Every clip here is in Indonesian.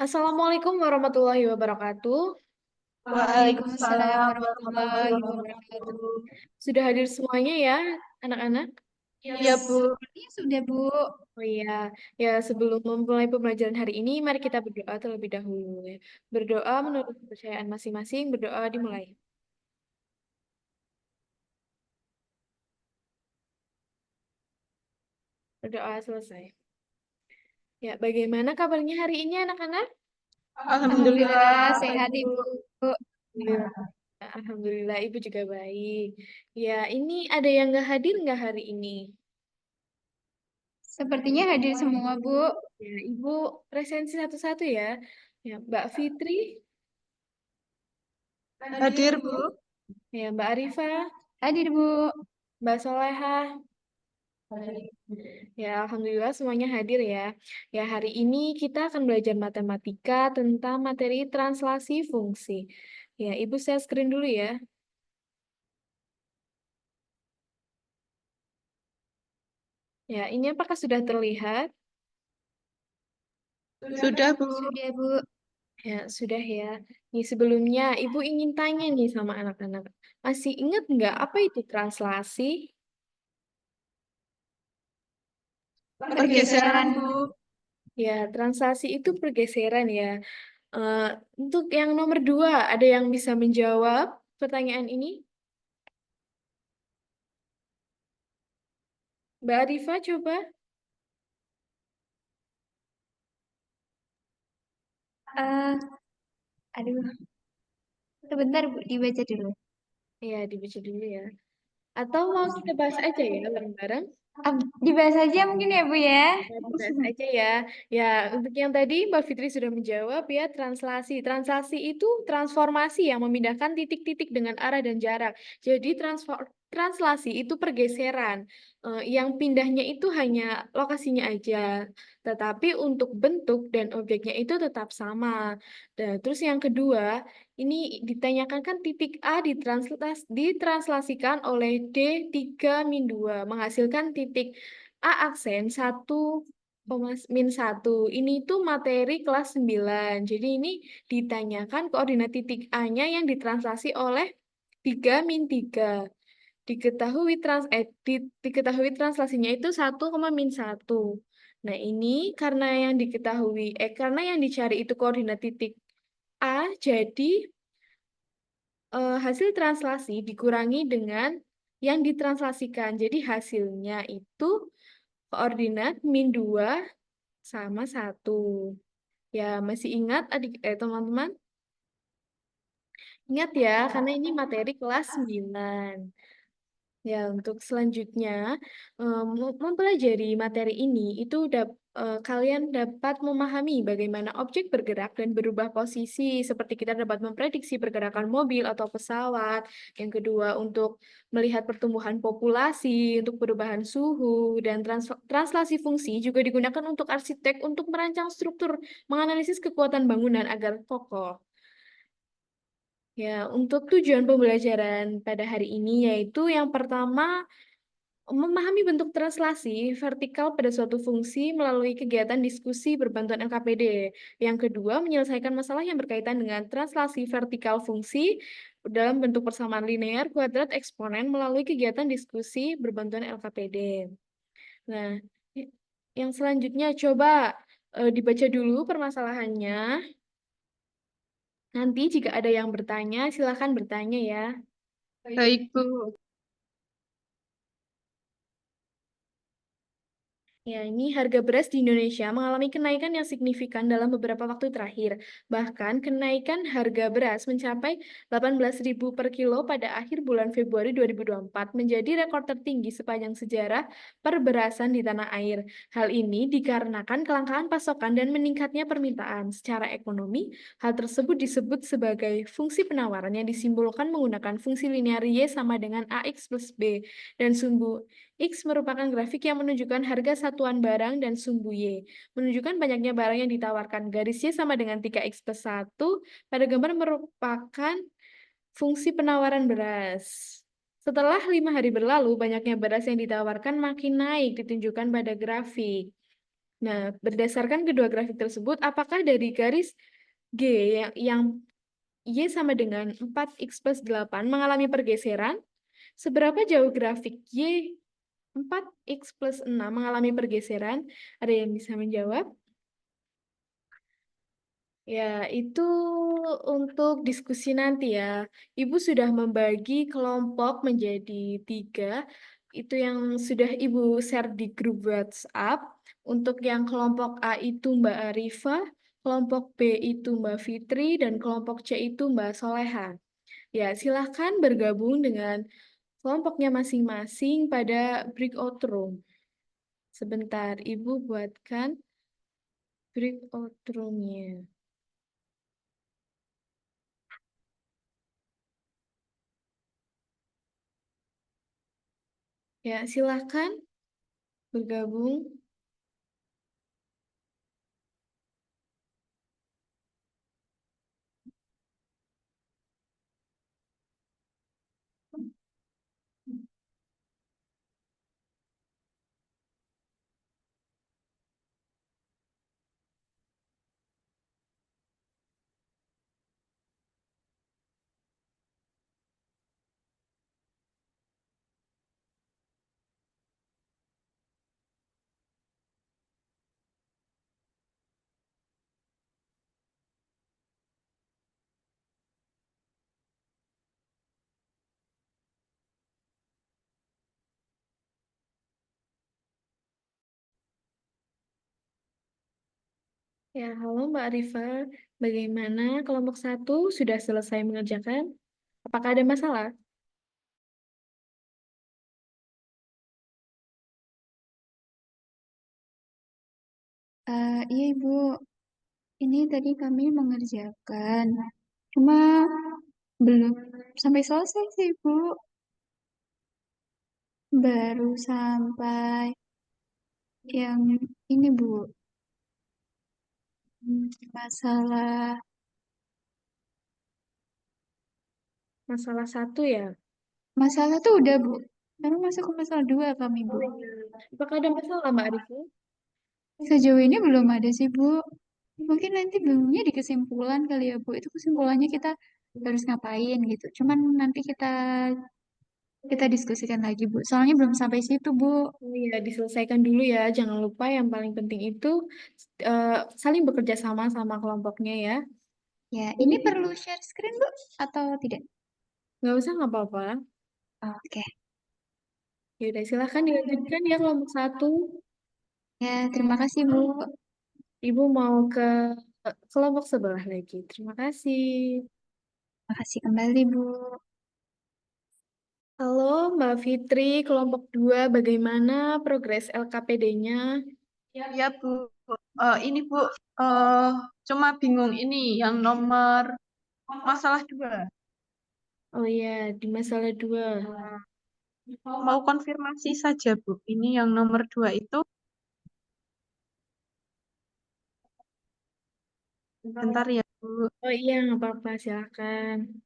Assalamualaikum warahmatullahi wabarakatuh. Waalaikumsalam Waalaikumsalam warahmatullahi wabarakatuh. warahmatullahi wabarakatuh. Sudah hadir semuanya ya, anak-anak? Iya, Bu. Sepertinya sudah, Bu. Oh iya, ya sebelum memulai pembelajaran hari ini, mari kita berdoa terlebih dahulu ya. Berdoa menurut kepercayaan masing-masing, berdoa dimulai. Berdoa selesai. Ya, bagaimana kabarnya hari ini anak-anak? Alhamdulillah Alhamdulillah sehat, baik. Ibu. Alhamdulillah. Alhamdulillah, Ibu juga baik. Ya, ini ada yang nggak hadir nggak hari ini? Sepertinya hadir semua, Bu. Ya, Ibu presensi satu-satu ya. Ya, Mbak Fitri, Hadir, Bu. ya Mbak Arifah, Hadir, Bu. Mbak Solehah. Ya, Alhamdulillah semuanya hadir ya. Ya, hari ini kita akan belajar matematika tentang materi translasi fungsi. Ya, Ibu share screen dulu ya. Ya, ini apakah sudah terlihat? Sudah, Bu. Sudah, Bu. Ya, sudah ya. Nih, sebelumnya Ibu ingin tanya nih sama anak-anak. Masih ingat nggak apa itu translasi? Pergeseran, Bu. Ya, translasi itu pergeseran ya. Eh, untuk yang nomor dua, ada yang bisa menjawab pertanyaan ini? Mbak Arifah coba. Eh, aduh, sebentar, Bu. Dibaca dulu. Ya, dibaca dulu ya. Atau mau kita bahas aja ya bareng-bareng? Dibahas aja mungkin ya, Bu ya. Ya, dibahas aja ya. Ya, untuk yang tadi Mbak Fitri sudah menjawab ya, translasi. Translasi itu transformasi yang memindahkan titik-titik dengan arah dan jarak. Jadi translasi itu pergeseran. Yang pindahnya itu hanya lokasinya aja. Tetapi untuk bentuk dan objeknya itu tetap sama. Dan terus yang kedua, ini ditanyakan kan titik A ditranslasikan oleh D3-2 menghasilkan titik A aksen 1,-1. Ini tuh materi kelas 9. Jadi ini ditanyakan koordinat titik A-nya yang ditranslasi oleh 3-3. Diketahui translasinya itu 1,-1. Nah, ini karena yang dicari itu koordinat titik A, jadi hasil translasi dikurangi dengan yang ditranslasikan. Jadi hasilnya itu koordinat -2 sama 1. Ya, masih ingat teman-teman? Ingat ya, karena ini materi kelas 9. Ya, untuk selanjutnya, mempelajari materi ini, itu kalian dapat memahami bagaimana objek bergerak dan berubah posisi, seperti kita dapat memprediksi pergerakan mobil atau pesawat. Yang kedua, untuk melihat pertumbuhan populasi, untuk perubahan suhu, dan translasi fungsi juga digunakan untuk arsitek untuk merancang struktur, menganalisis kekuatan bangunan agar kokoh. Ya, untuk tujuan pembelajaran pada hari ini yaitu yang pertama, memahami bentuk translasi vertikal pada suatu fungsi melalui kegiatan diskusi berbantuan LKPD. Yang kedua, menyelesaikan masalah yang berkaitan dengan translasi vertikal fungsi dalam bentuk persamaan linear, kuadrat, eksponen melalui kegiatan diskusi berbantuan LKPD. Nah, yang selanjutnya coba dibaca dulu permasalahannya. Nanti jika ada yang bertanya, silakan bertanya ya. Baik, Bu. Ya, ini harga beras di Indonesia mengalami kenaikan yang signifikan dalam beberapa waktu terakhir. Bahkan kenaikan harga beras mencapai 18.000 per kilo pada akhir bulan Februari 2024, menjadi rekor tertinggi sepanjang sejarah perberasan di tanah air. Hal ini dikarenakan kelangkaan pasokan dan meningkatnya permintaan. Secara ekonomi, hal tersebut disebut sebagai fungsi penawaran yang disimbolkan menggunakan fungsi linear Y sama dengan AX plus B, dan sumbu X merupakan grafik yang menunjukkan harga satuan barang dan sumbu Y. Menunjukkan banyaknya barang yang ditawarkan. Garis Y sama dengan 3X plus 1 pada gambar merupakan fungsi penawaran beras. Setelah 5 hari berlalu, banyaknya beras yang ditawarkan makin naik, ditunjukkan pada grafik. Nah, berdasarkan kedua grafik tersebut, apakah dari garis G yang Y sama dengan 4x+8 mengalami pergeseran? Seberapa jauh grafik Y 4x+6 mengalami pergeseran? Ada yang bisa menjawab? Ya, itu untuk diskusi nanti ya. Ibu sudah membagi kelompok menjadi 3. Itu yang sudah Ibu share di grup WhatsApp. Untuk yang kelompok A itu Mbak Arifah, kelompok B itu Mbak Fitri, dan kelompok C itu Mbak Soleha. Ya, silahkan bergabung dengan kelompoknya masing-masing pada breakout room. Sebentar, Ibu buatkan breakout room-nya. Ya, silahkan bergabung. Ya, halo Mbak Rifa. Bagaimana kelompok 1 sudah selesai mengerjakan? Apakah ada masalah? Iya Ibu, ini tadi kami mengerjakan, cuma belum sampai selesai sih Ibu, baru sampai yang ini Bu, masalah Masalah 1 ya? masalah tuh udah Bu, sekarang masuk ke masalah 2 kami Bu. Oh iya. Apakah ada masalah Mbak Rifa? Sejauh ini belum ada sih Bu, mungkin nanti bingungnya di kesimpulan kali ya Bu, itu kesimpulannya kita harus ngapain gitu, cuman nanti kita kita diskusikan lagi Bu, soalnya belum sampai situ Bu. Oh iya, diselesaikan dulu ya. Jangan lupa yang paling penting itu eh, saling bekerja sama sama kelompoknya ya. Ya, ini perlu share screen Bu atau tidak? Nggak usah, nggak apa-apa. Oke. Ya udah, silahkan dilanjutkan ya kelompok 1. Ya, terima kasih Bu. Ibu mau ke kelompok sebelah lagi. Terima kasih. Makasih kembali Bu. Halo Mbak Fitri, kelompok 2, bagaimana progres LKPD-nya? Ya Bu, ini Bu, eh cuma bingung ini yang nomor masalah 2. Oh iya, di masalah 2. Mau konfirmasi saja Bu, ini yang nomor 2 itu, bentar ya Bu, Oh iya, nggak apa-apa, silakan.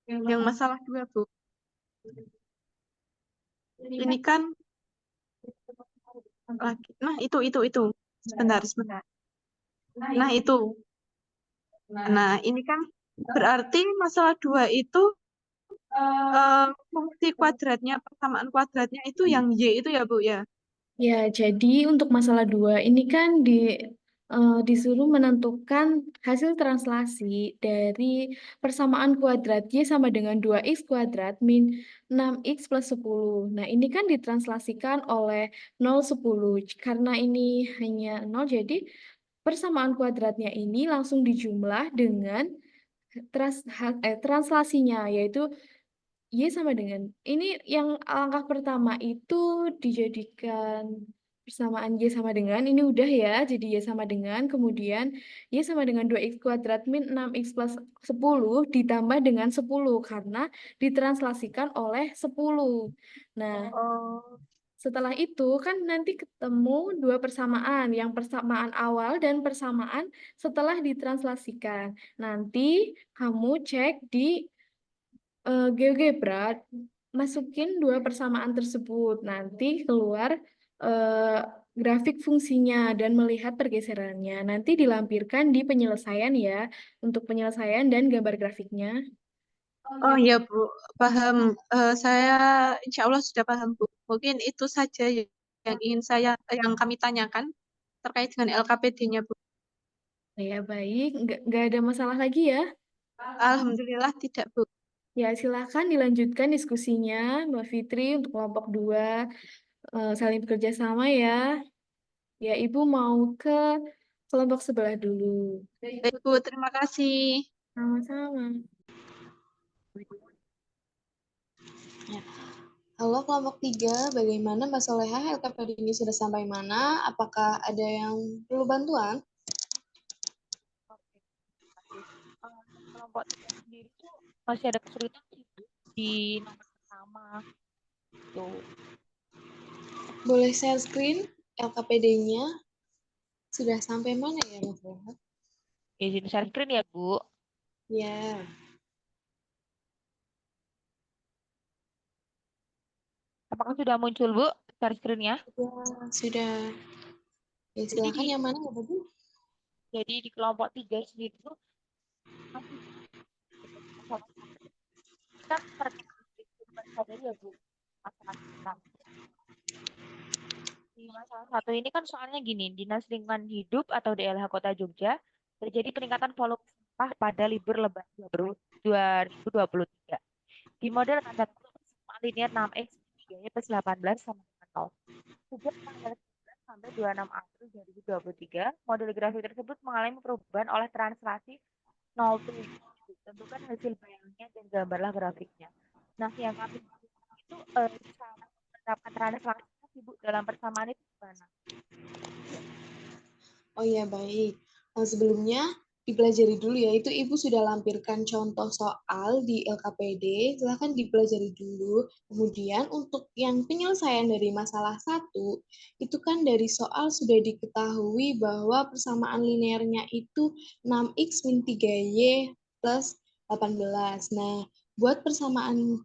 yang masalah 2 Bu. Ini kan lagi, nah itu, sebentar, sebentar. Nah itu, nah ini kan berarti masalah 2 itu fungsi kuadratnya, persamaan kuadratnya itu yang Y itu ya Bu ya. Ya, jadi untuk masalah 2 ini kan disuruh menentukan hasil translasi dari persamaan kuadrat Y sama dengan 2x kuadrat min 6x plus 10. Nah, ini kan ditranslasikan oleh 0, 10. Karena ini hanya 0, jadi persamaan kuadratnya ini langsung dijumlah dengan translasinya, yaitu Y sama dengan ini yang langkah pertama itu dijadikan persamaan Y sama dengan ini udah ya, jadi Y sama dengan kemudian Y sama dengan 2x kuadrat min 6x plus 10 ditambah dengan 10 karena ditranslasikan oleh 10. Nah, Oh, setelah itu kan nanti ketemu dua persamaan, yang persamaan awal dan persamaan setelah ditranslasikan. Nanti kamu cek di GeoGebra masukin dua persamaan tersebut. Nanti keluar grafik fungsinya dan melihat pergeserannya. Nanti dilampirkan di penyelesaian ya, untuk penyelesaian dan gambar grafiknya. Oh ya Bu, paham. Saya insya Allah sudah paham Bu. Mungkin itu saja yang kami tanyakan terkait dengan LKPD-nya Bu. Ya, baik. Nggak ada masalah lagi ya. Alhamdulillah tidak Bu. Ya, silakan dilanjutkan diskusinya, Mbak Fitri, untuk kelompok 2. Saling bekerja sama ya. Ya, Ibu mau ke kelompok sebelah dulu. Baik Bu, terima kasih. Sama-sama. Ya. Halo kelompok 3, bagaimana Mbak Solehah? LKPD ini sudah sampai mana? Apakah ada yang perlu bantuan? Kelompok 3 sendiri tuh masih ada kesulitan sih Bu, di nomor pertama tuh. Boleh share screen LKPD-nya? Sudah sampai mana ya Mbak Solehah? Izin share screen ya Bu. Ya, Apakah sudah muncul Bu share screen-nya? sudah. Ya, Jadi silakan di yang mana ya Tadi? jadi di kelompok 3 sendiri tuh masih kita sadari ya Bu masalah kita. Di masalah satu ini kan soalnya gini, Dinas Lingkungan Hidup atau DLH Kota Jogja terjadi peningkatan volume sampah pada libur Lebaran 2023. Di model tanda linear 6X 3 plus 18 sama dengan 0. Sejak tanggal 11 sampai 26 April 2023, model grafik tersebut mengalami perubahan oleh translasi 07. Tentukan hasil bayangnya dan gambarlah grafiknya. Nah, yang kami lakukan itu cara menerapkan translasi Bu dalam persamaan itu gimana? Oh ya, baik. Sebelumnya dipelajari dulu ya, itu Ibu sudah lampirkan contoh soal di LKPD, silahkan dipelajari dulu. Kemudian untuk yang penyelesaian dari masalah 1, itu kan dari soal sudah diketahui bahwa persamaan linearnya itu 6x min 3y plus 18. Nah, buat persamaan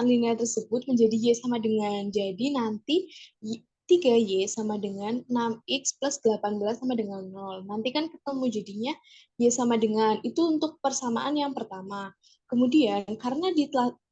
linear tersebut menjadi y sama dengan. Jadi nanti 3y sama dengan 6x plus 18 sama dengan 0. Nanti kan ketemu jadinya y sama dengan. Itu untuk persamaan yang pertama. Kemudian karena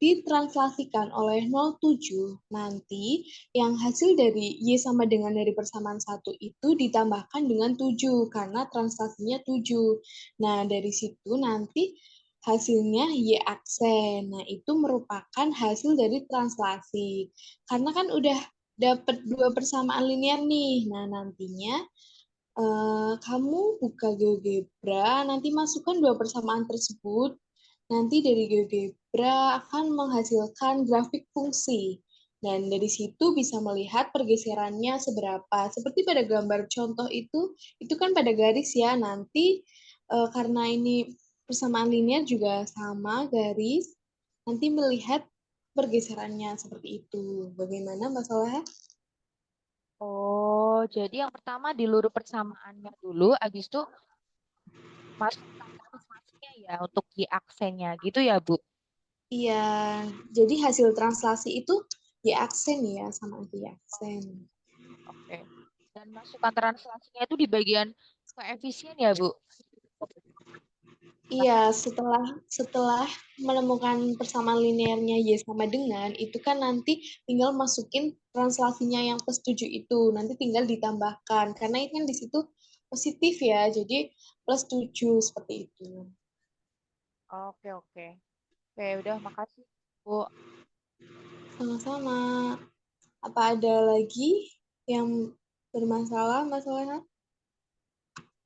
ditranslasikan oleh 07, nanti yang hasil dari y sama dengan dari persamaan 1 itu ditambahkan dengan 7 karena translasinya 7. Nah, dari situ nanti hasilnya Y aksen. Nah, itu merupakan hasil dari translasi. Karena kan udah dapat dua persamaan linear nih. Nah, nantinya kamu buka GeoGebra, nanti masukkan dua persamaan tersebut. Nanti dari GeoGebra akan menghasilkan grafik fungsi. Dan dari situ bisa melihat pergeserannya seberapa. Seperti pada gambar contoh itu kan pada garis ya. Nanti karena ini persamaan linear juga sama garis, nanti melihat pergeserannya seperti itu. Bagaimana Mbak Soleh? Oh, jadi yang pertama di luruh persamaannya dulu, habis itu masukkan translasinya ya untuk Y aksennya gitu ya Bu. Iya, jadi hasil translasi itu Y aksen ya, sama Y aksen. Oke. Dan masukkan translasinya itu di bagian koefisien ya Bu. Iya, setelah menemukan persamaan linearnya Y sama dengan, itu kan nanti tinggal masukin translasinya yang plus 7 itu. Nanti tinggal ditambahkan. Karena itu kan di situ positif ya, jadi plus 7 seperti itu. Oke, oke. Oke, udah makasih Bu. Sama-sama. Apa ada lagi yang bermasalah, Mbak Soleha?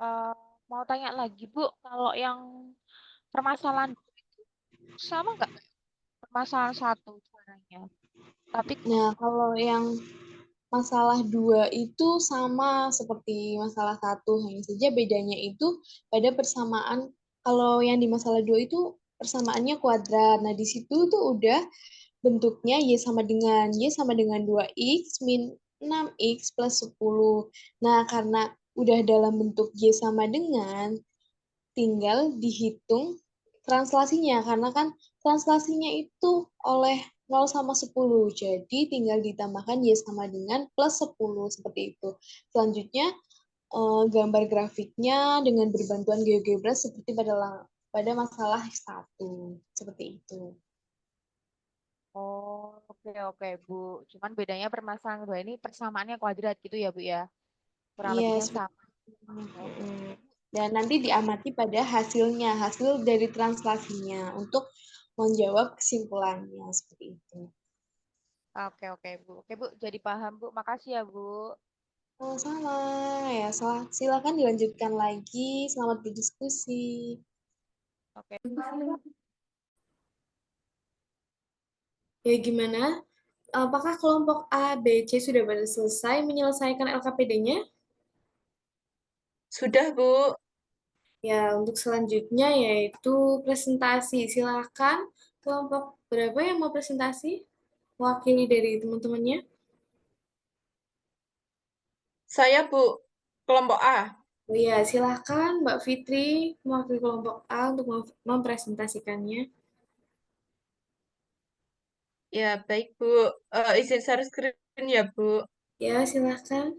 Eh, mau tanya lagi Bu, kalau yang permasalahan sama nggak permasalahan satu caranya? Tapi Nah, kalau yang masalah 2 itu sama seperti masalah 1, hanya saja bedanya itu pada persamaan. Kalau yang di masalah 2 itu persamaannya kuadrat. Nah, di situ tuh udah bentuknya Y sama dengan 2x min 6x plus 10. Nah, karena udah dalam bentuk Y sama dengan, tinggal dihitung translasinya. Karena kan translasinya itu oleh 0 sama 10. Jadi tinggal ditambahkan Y sama dengan plus 10 seperti itu. Selanjutnya gambar grafiknya dengan berbantuan GeoGebra seperti pada masalah 1. Seperti itu. Oh, oke Bu. Cuman bedanya permasalahan kedua ini persamaannya kuadrat gitu ya Bu ya. Kurang Iya, lebihnya seperti sama. itu. Dan nanti diamati pada hasilnya, hasil dari translasinya untuk menjawab kesimpulannya seperti itu. Oke Bu. Oke Bu, jadi paham Bu. Makasih ya Bu. Sama-sama. Ya, silakan dilanjutkan lagi. Selamat berdiskusi. Oke. Ya, gimana? Apakah kelompok A, B, C sudah pada selesai menyelesaikan LKPD-nya? Sudah, Bu. Ya, untuk selanjutnya yaitu presentasi. Silakan kelompok berapa yang mau presentasi? Wakili dari teman-temannya. Saya, Bu. Kelompok A. Oh iya, silakan Mbak Fitri mewakili kelompok A untuk mempresentasikannya. Ya, baik, Bu. Izin share screen ya, Bu. Ya, silakan.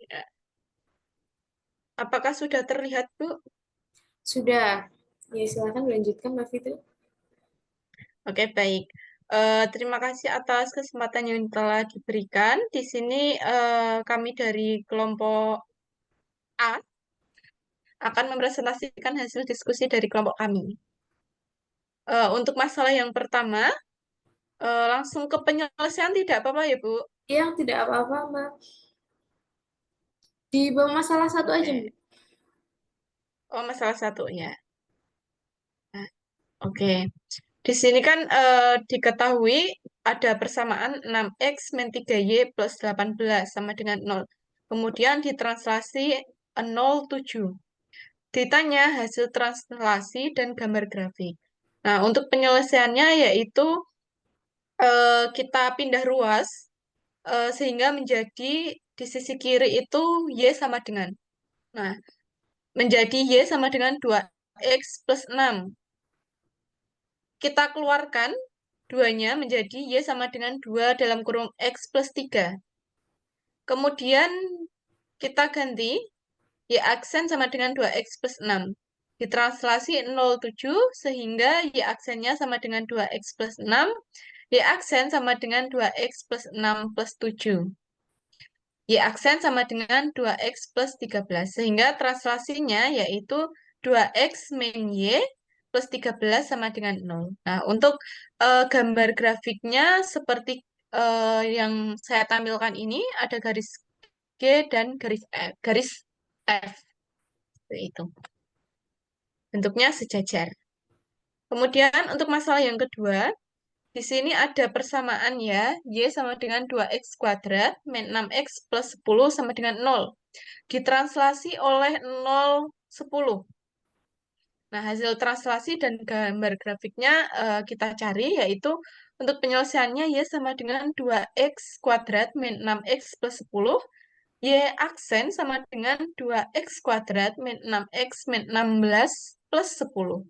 Ya. Apakah sudah terlihat, Bu? Sudah. Ya, silakan dilanjutkan Mbak Fitri. Oke, baik. Terima kasih atas kesempatan yang telah diberikan. Di sini kami dari kelompok A akan mempresentasikan hasil diskusi dari kelompok kami. Untuk masalah yang pertama, langsung ke penyelesaian tidak apa-apa ya, Bu? Yang tidak apa-apa, Mbak. Di bawah masalah satu aja, Oke. Mbak. Oh, masalah satunya. Nah, oke. Di sini kan diketahui ada persamaan 6x min 3y plus 18 sama dengan 0. Kemudian ditranslasi 07. Ditanya hasil translasi dan gambar grafik. Nah, untuk penyelesaiannya yaitu kita pindah ruas sehingga menjadi di sisi kiri itu y sama dengan. Nah, menjadi y sama dengan 2x plus 6. Kita keluarkan duanya menjadi y sama dengan 2 dalam kurung x plus 3. Kemudian kita ganti y aksen sama dengan 2x plus 6. Ditranslasi 07 sehingga y aksennya sama dengan 2x plus 6. Y aksen sama dengan 2x plus 6 plus 7. Y aksen sama dengan 2x plus 13. Sehingga translasinya yaitu 2x min y plus 13 sama dengan 0. Nah, untuk gambar grafiknya seperti yang saya tampilkan ini ada garis G dan garis F. Seperti itu. Bentuknya sejajar. Kemudian untuk masalah yang kedua, di sini ada persamaan ya, Y sama dengan 2x kuadrat min 6x plus 10 sama dengan 0. Ditranslasi oleh 0, 10. Nah, hasil translasi dan gambar grafiknya kita cari, yaitu untuk penyelesaiannya Y sama dengan 2x kuadrat min 6x plus 10. Y aksen sama dengan 2x kuadrat min 6x min 16 plus 10.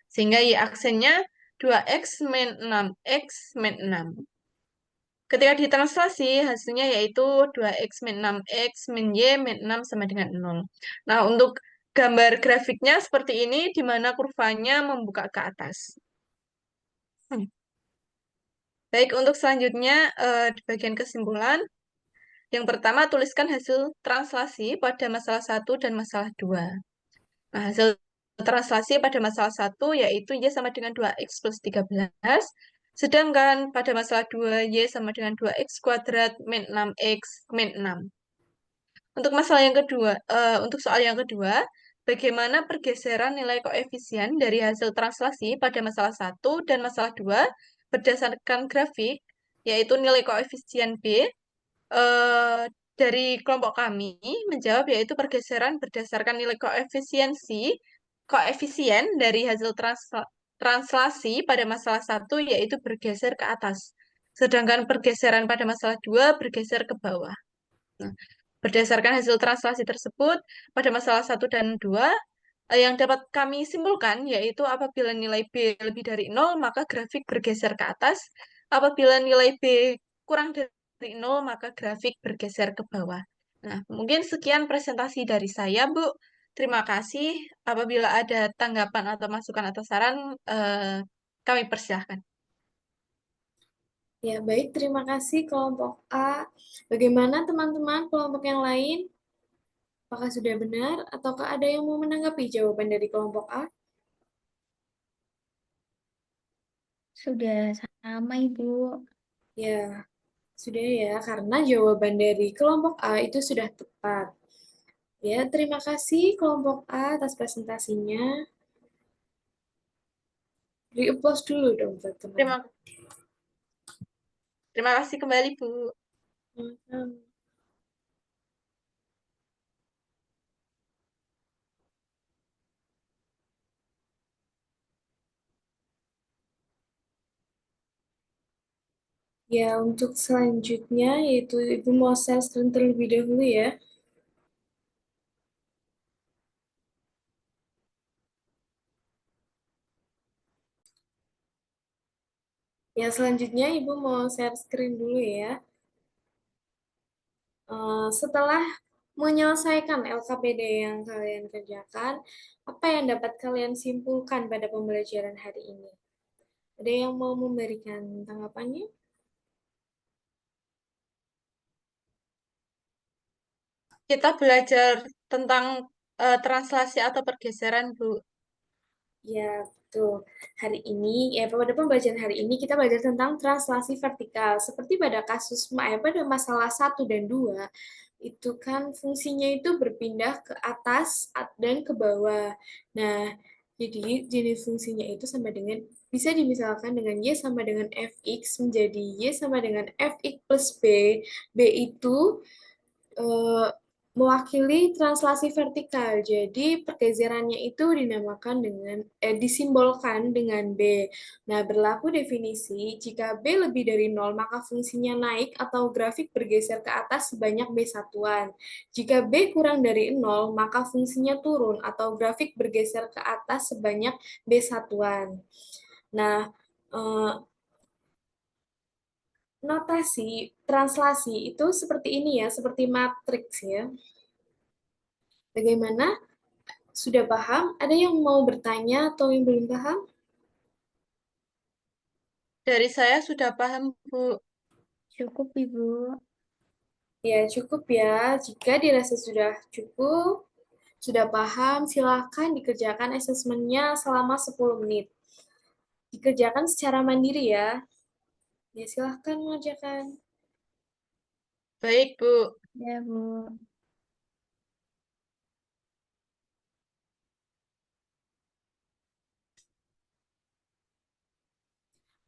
Sehingga Y aksennya 2x min 6x min 6. Ketika ditranslasi, hasilnya yaitu 2x min 6x min Y min 6 sama dengan 0. Nah, untuk gambar grafiknya seperti ini, di mana kurvanya membuka ke atas. Baik, untuk selanjutnya, di bagian kesimpulan, yang pertama, tuliskan hasil translasi pada masalah 1 dan masalah 2. Nah, hasil translasi pada masalah 1 yaitu Y sama dengan 2x plus 13. Sedangkan pada masalah 2, Y sama dengan 2x kuadrat min 6x min 6. Untuk masalah yang kedua, untuk soal yang kedua, bagaimana pergeseran nilai koefisien dari hasil translasi pada masalah 1 dan masalah 2 berdasarkan grafik, yaitu nilai koefisien B, dari kelompok kami menjawab yaitu pergeseran berdasarkan nilai koefisien dari hasil translasi pada masalah 1 yaitu bergeser ke atas. Sedangkan pergeseran pada masalah 2 bergeser ke bawah. Nah, Berdasarkan hasil translasi tersebut, pada masalah 1 dan 2, yang dapat kami simpulkan yaitu apabila nilai B lebih dari 0, maka grafik bergeser ke atas. Apabila nilai B kurang dari 0, maka grafik bergeser ke bawah. Nah, mungkin sekian presentasi dari saya, Bu. Terima kasih. Apabila ada tanggapan atau masukan atau saran, kami persilahkan. Ya, baik. Terima kasih kelompok A. Bagaimana teman-teman kelompok yang lain? Apakah sudah benar ataukah ada yang mau menanggapi jawaban dari kelompok A? Sudah sama, Ibu. Ya, sudah ya, karena jawaban dari kelompok A itu sudah tepat. Ya, terima kasih kelompok A atas presentasinya. Beri applause dulu dong buat teman. Terima kasih kembali, Bu. Ya, untuk selanjutnya yaitu Ibu mau share screen terlebih dahulu ya. Ya, selanjutnya Ibu mau share screen dulu ya. Setelah menyelesaikan LKPD yang kalian kerjakan, apa yang dapat kalian simpulkan pada pembelajaran hari ini? Ada yang mau memberikan tanggapannya? Kita belajar tentang translasi atau pergeseran, Bu. Ya, betul. Hari ini, pada pembelajaran hari ini kita belajar tentang translasi vertikal. Seperti pada pada masalah 1 dan 2, itu kan fungsinya itu berpindah ke atas dan ke bawah. Nah, jadi jenis fungsinya itu sama dengan, bisa dimisalkan dengan Y sama dengan Fx menjadi Y sama dengan Fx plus B. B itu eh, mewakili translasi vertikal. Jadi pergeserannya itu dinamakan dengan disimbolkan dengan B. Nah, berlaku definisi jika B lebih dari 0 maka fungsinya naik atau grafik bergeser ke atas sebanyak B satuan. Jika B kurang dari 0 maka fungsinya turun atau grafik bergeser ke atas sebanyak B satuan. Nah, notasi translasi itu seperti ini ya, seperti matriks ya. Bagaimana? Sudah paham? Ada yang mau bertanya atau yang belum paham? Dari saya sudah paham, Bu. Cukup, Ibu. Ya, cukup ya. Jika dirasa sudah cukup, sudah paham, silakan dikerjakan asesmennya selama 10 menit. Dikerjakan secara mandiri ya. Ya, silakan mengerjakan. Baik, Bu. Ya, Bu.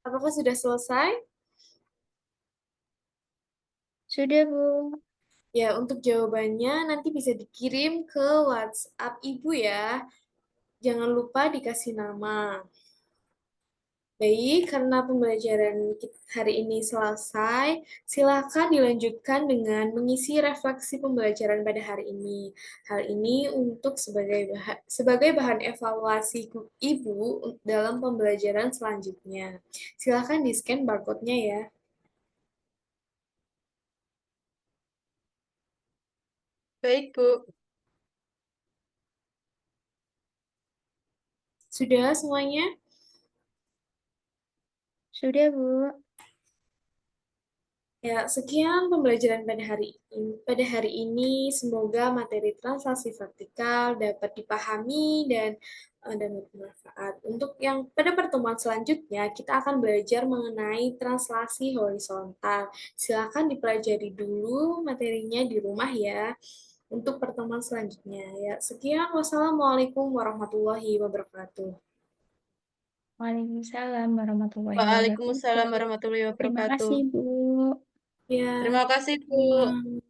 Apakah sudah selesai? Sudah, Bu. Ya, untuk jawabannya nanti bisa dikirim ke WhatsApp Ibu ya. Jangan lupa dikasih nama. Baik, karena pembelajaran hari ini selesai, silakan dilanjutkan dengan mengisi refleksi pembelajaran pada hari ini. Hal ini untuk sebagai bahan evaluasi Ibu dalam pembelajaran selanjutnya. Silakan di-scan barcode-nya ya. Baik, Bu. Sudah semuanya? Sudah, Bu. Ya, sekian pembelajaran pada hari ini. Semoga materi translasi vertikal dapat dipahami dan bermanfaat. Untuk yang pada pertemuan selanjutnya, kita akan belajar mengenai translasi horizontal. Silakan dipelajari dulu materinya di rumah ya. Untuk pertemuan selanjutnya ya. Sekian, wassalamualaikum warahmatullahi wabarakatuh. Waalaikumsalam warahmatullahi Waalaikumsalam wabarakatuh. warahmatullahi Terima wabarakatuh. kasih, Bu. Ya, Terima kasih, Bu. sama.